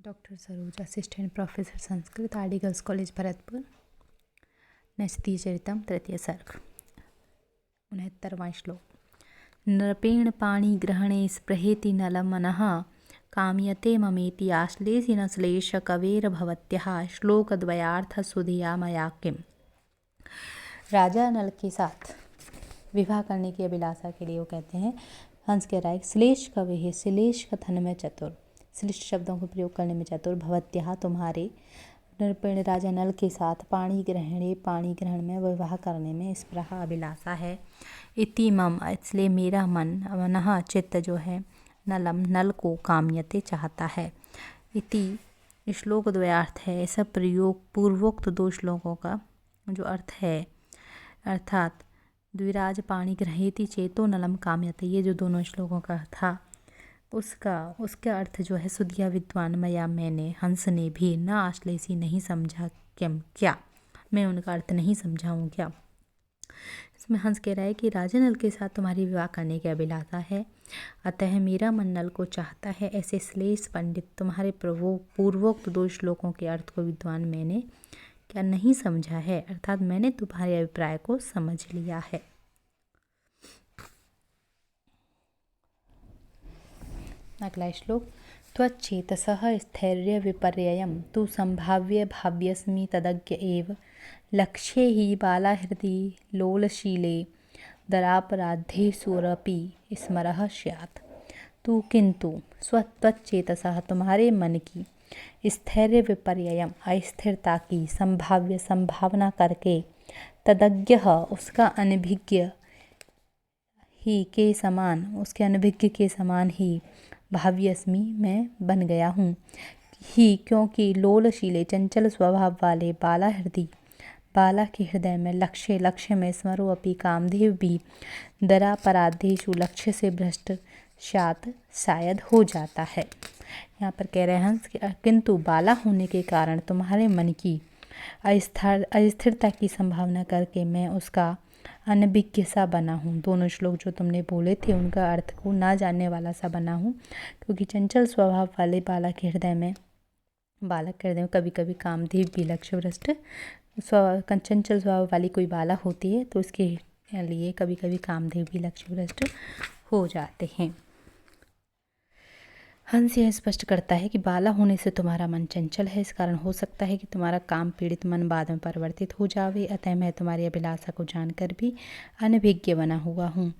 Doctor Saroj, assistant professor Sanskrit, R D girls college Bharatpur. नचती चरितम, तृतीय सर्ग, 69वां श्लोक। नृपेण पाणिग्रहणे स्पृहेति नलं मनः, काम्यते ममेति आश्लेषि न श्लेष कवेर्भवत्यः। श्लोकद्वयार्थ सुधिया मया किम्। राजा नल के साथ विवाह करने की अभिलाषा के लिए वो कहते हैं, हंस कह रहा है, श्लेष कवि है, श्लेष कथन में चतुर, श्लिष्ट शब्दों को प्रयोग करने में चतुर, भवत्यः तुम्हारे, नृपेण राजा नल के साथ, पाणी ग्रहण में विवाह करने में स्पृहा अभिलाषा है। इति मम, इसलिए मेरा मन, मनः चित्त जो है, नलम नल को, काम्यते चाहता है। इति श्लोक द्वयार्थ है, ऐसा प्रयोग पूर्वोक्त दो श्लोकों का जो अर्थ है, अर्थात द्विराज पाणी ग्रहेति चेतो नलम काम्यते, ये जो दोनों श्लोकों का था उसका अर्थ जो है, सुधिया विद्वान मया, मैंने, हंस ने भी, न आश्लेषी नहीं समझा, किम क्या, मैं उनका अर्थ नहीं समझा हूँ क्या। इसमें हंस कह रहा है कि राजा नल के साथ तुम्हारी विवाह करने की अभिलाषा है, अतः मेरा मन नल को चाहता है। ऐसे श्लेष पंडित तुम्हारे पूर्वोक्त दो श्लोकों के अर्थ को विद्वान मैंने क्या नहीं समझा है, अर्थात मैंने तुम्हारे अभिप्राय को समझ लिया है। अगला श्लोक। त्वच्चेतसः स्थैर्य विपर्ययं तु संभाव्य भाव्यस्मि तदज्ञ एव, लक्ष्ये हि बालाहृदि लोलशीले दरापराधेषुरपि स्मरः स्यात्। तू किंतु त्वच्चेतसः तुम्हारे मन की, स्थैर्य विपर्ययम अस्थिरता की, संभाव्य संभावना करके, तदज्ञ उसका अनभिज्ञ ही के समान, उसके अनभिज्ञ के समान ही, भाव्यस्मि मैं बन गया हूँ ही, क्योंकि लोलशीले चंचल स्वभाव वाले, बाला के हृदय में, लक्ष्य में, स्मरो अपि कामदेव भी, दरापराधेषु लक्ष्य से भ्रष्ट, शात शायद हो जाता है। यहाँ पर कह रहे हैं किंतु बाला होने के कारण तुम्हारे मन की अस्थिरता की संभावना करके मैं उसका अनभिज्ञ सा बना हूँ। दोनों श्लोक जो तुमने बोले थे उनका अर्थ को ना जानने वाला सा बना हूँ, क्योंकि चंचल स्वभाव वाले बालक के हृदय में कभी कभी कामदेव भी लक्ष्यभ्रष्ट, चंचल स्वभाव वाली कोई बाला होती है तो उसके लिए कभी कभी कामदेव भी लक्ष्यभ्रष्ट हो जाते हैं। हंस यह स्पष्ट करता है कि बाला होने से तुम्हारा मन चंचल है, इस कारण हो सकता है कि तुम्हारा काम पीड़ित मन बाद में परिवर्तित हो जावे, अतः मैं तुम्हारी अभिलाषा को जानकर भी अनभिज्ञ बना हुआ हूँ।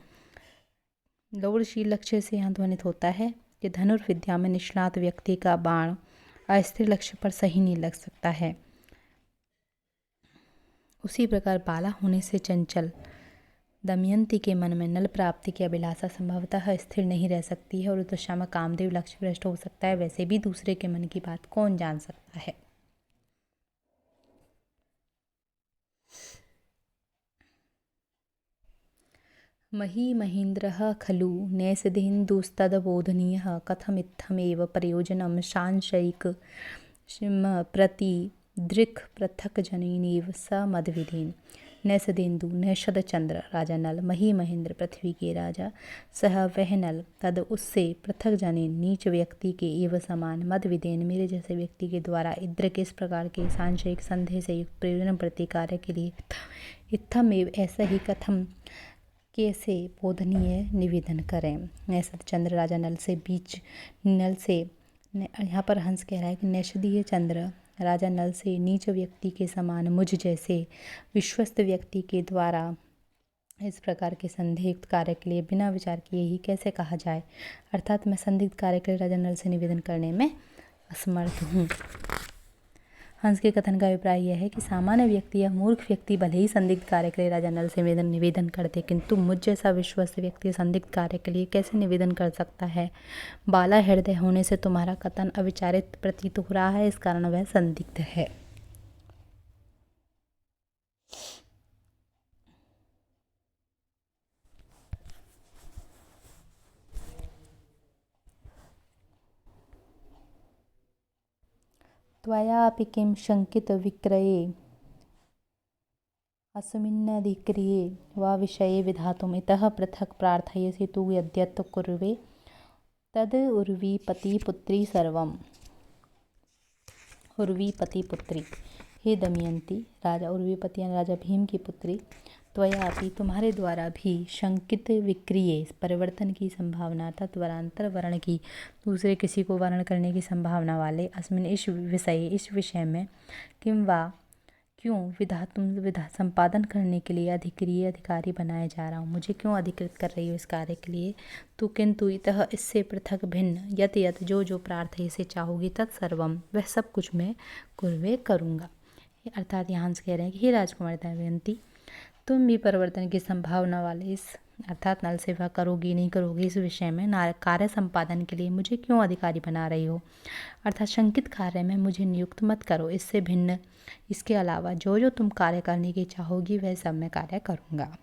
लोलशील लक्ष्य से यहाँ ध्वनित होता है कि धनुर्विद्या में निष्णात व्यक्ति का बाण अस्थिर लक्ष्य पर सही नहीं लग सकता है, उसी प्रकार बाला होने से चंचल दमयंती के मन में नल प्राप्ति की अभिलाषा संभवतः स्थिर नहीं रह सकती है और उस दशा में कामदेव लक्ष्य भ्रष्ट हो सकता है। वैसे भी दूसरे के मन की बात कौन जान सकता है। मही महीन्द्रः खलु नैषधीन्दुस्तदबोधनीयः, कथमित्थमेव प्रयोजनं सांशयिक प्रतिदृक् पृथक् जनेनेव स मदविधेन। नैषधेन्दु नैषद चंद्र राजा नल, मही महेंद्र पृथ्वी के राजा, सह वह नल, तद उससे, पृथक जनेन नीच व्यक्ति के, एवं समान, मदविधेन मेरे जैसे व्यक्ति के द्वारा, इद्रक इस प्रकार के सांशयिक संदेह से युक्त प्रयोजन प्रतिकार्य के लिए, इत्थमेव ऐसा ही, कथम कैसे बोधनीय निवेदन करें। नैषद चंद्र राजा नल से बीच, नल से, यहाँ पर हंस कह रहा है कि नैषदीय चंद्र राजा नल से नीच व्यक्ति के समान मुझ जैसे विश्वस्त व्यक्ति के द्वारा इस प्रकार के संदिग्ध कार्य के लिए बिना विचार किए ही कैसे कहा जाए, अर्थात मैं संदिग्ध कार्य के लिए राजा नल से निवेदन करने में असमर्थ हूँ। हंस के कथन का अभिप्राय यह है कि सामान्य व्यक्ति या मूर्ख व्यक्ति भले ही संदिग्ध कार्य के लिए राजा नल से निवेदन करते, किंतु मुझ जैसा विश्वस्त व्यक्ति संदिग्ध कार्य के लिए कैसे निवेदन कर सकता है। बाला हृदय होने से तुम्हारा कथन अविचारित प्रतीत हो रहा है, इस कारण वह संदिग्ध है। त्वयापि किं शंकित विक्रये अस्मिन्नधिक्रिये वा विषये विधातुम् इतः पृथक् प्रार्थयसि तु यद्यत् कुर्वे तद् उर्वी पति पुत्री सर्वम्। उर्वीपति पुत्री, हे दमयंती, राजा उर्वीपति यानी राजा भीम की पुत्री, त्वया अपि तुम्हारे द्वारा भी शंकित विक्रिय परिवर्तन की संभावना तत्वरांतर वर्ण की दूसरे किसी को वर्ण करने की संभावना वाले अस्मिन इस विषय में किम वा क्यों विधा संपादन करने के लिए अधिकारी बनाया जा रहा हूँ, मुझे क्यों अधिकृत कर रही हो इस कार्य के लिए। तो किंतु इतः इससे पृथक भिन्न यत यत जो प्रार्थना से चाहोगी तत्सर्वम वह सब कुछ मैं कुर्वे करूँगा। अर्थात यहाँ से कह रहे हैं कि हे राजकुमारी दमयंती, तुम भी परिवर्तन की संभावना वाले इस अर्थात नल सेवा करोगी नहीं करोगी इस विषय में कार्य संपादन के लिए मुझे क्यों अधिकारी बना रही हो, अर्थात शंकित कार्य में मुझे नियुक्त मत करो। इससे भिन्न इसके अलावा जो तुम कार्य करने की चाहोगी वह सब मैं कार्य करूँगा।